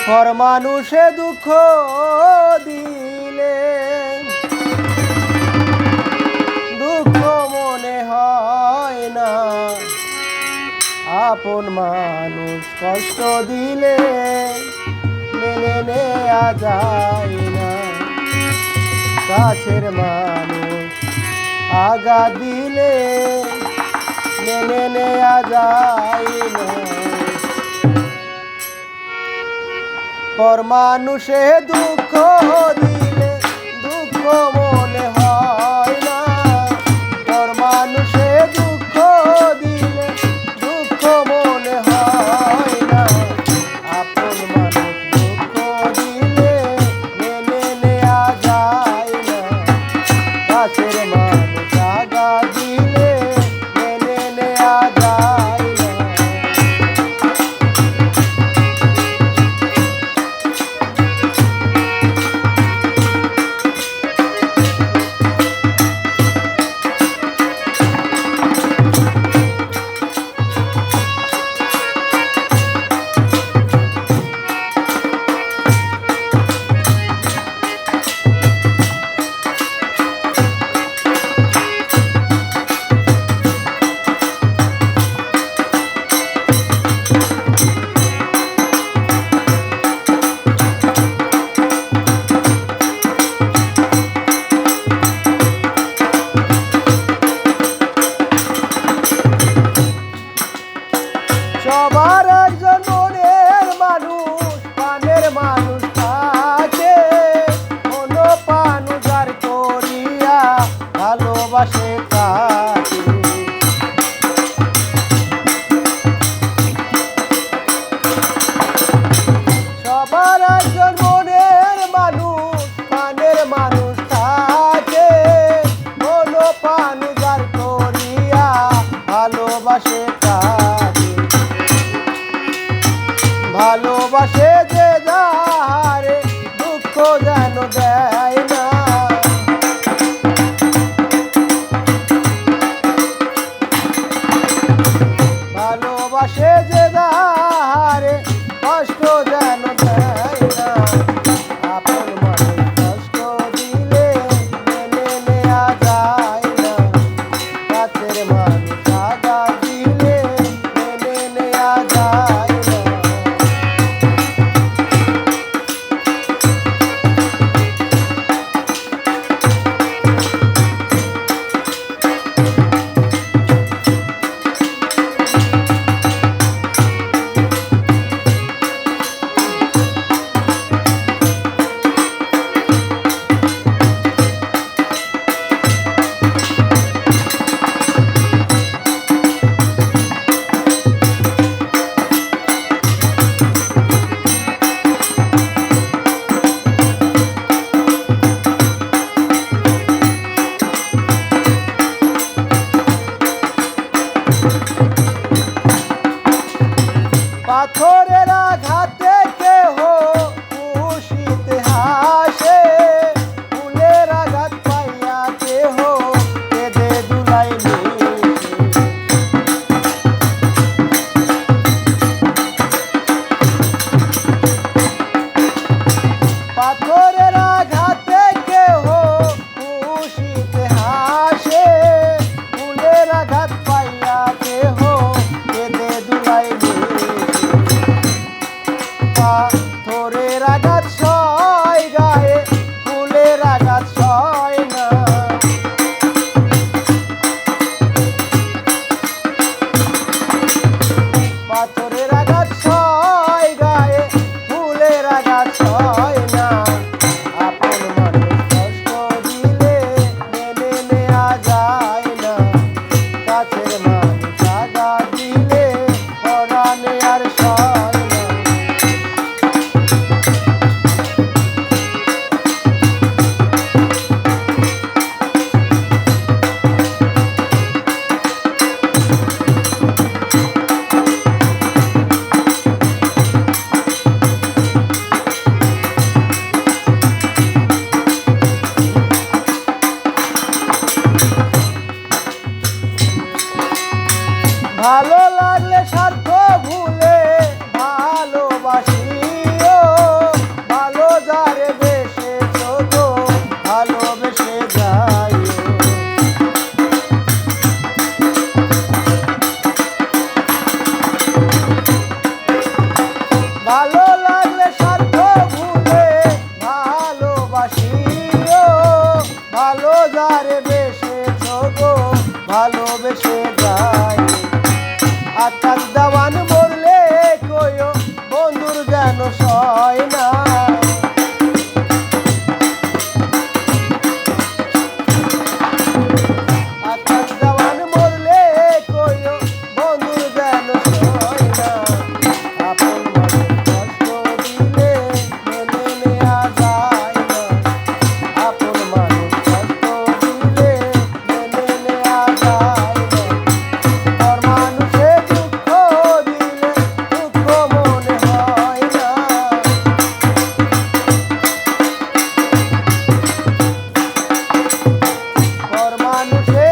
পর মানুষে দুঃখ দিলে দুঃখ মনে হয় না, আপন মানুষ কষ্ট দিলে মেনে নেয়া যায় না, কাছের মানুষ আঘাত দিলে মেনে নেয়া যায় না। পর মানুষে দুঃখ দিলে দুঃখ মনে হয় না, পর মানুষে দুঃখ দিলে দুঃখ মনে হয় না, আপন মানুষ দুঃখ দিলে মেনে নেয়া যায় না, কাছের মানুষ আঘাত দিলে মেনে নেয়া যায় না। সবার একজন মনের মানুষ, প্রাণের মানুষ থাকে, কোনো প্রাণ উজাড় করিয়া ভালোবাসে তাকে। সবার একজন মনের মানুষ, প্রাণের মানুষ থাকে, কোনো প্রাণ উজাড় করিয়া ভালোবাসে তাকে। ভালোবাসে যে যাহারে দুঃখ যেন দেয় না, ভালোবাসে যে যাহারে কষ্ট যেন দেয় না, আপন মানুষ কষ্ট দিলে মেনে নেয়া যায় না, কাছের মানুষ আঘাত দিলে মেনে নেয়া যায় না। পাথরের আঘাতে কেহ খুশিতে হাসে, ফুলের আঘাত পাইয়া কেহ কেঁদে দুলাই মিশে। পাথরের আঘাতে কেহ খুশিতে হাসে, ফুলের আঘাত পাইয়া কেহ কেঁদে দুলাই মিশে। পাথরের আঘাত সয় গায়ে, ফুলের আঘাত সয় না, পাথরের আঘাত সয় গায়ে, ফুলের আঘাত সয় না, আপন মানুষ কষ্ট দিলে মেনে নেয়া যায় না, কাছের মানুষ আঘাত দিলে পরাণে আর সয় না। ভালো লাগলে স্বার্থ ভুলে ভালোবাসিও, ভালো যারে বেসেছ গো ভালোবেসে যায়। আকাশ দেওয়ান মরলে কইও বন্ধুর যেন সয় না। আকাশ দেওয়ান মরলে কইও বন্ধুর যেন সয় না। আপন মানুষ কষ্ট দিলে মেনে নেয়া যায় না। আপন মানুষ কষ্ট দিলে মেনে নেয়া যায় না। পর মানুষে দুঃখ দিলে দুঃখ মনে হয় না। পর মানুষে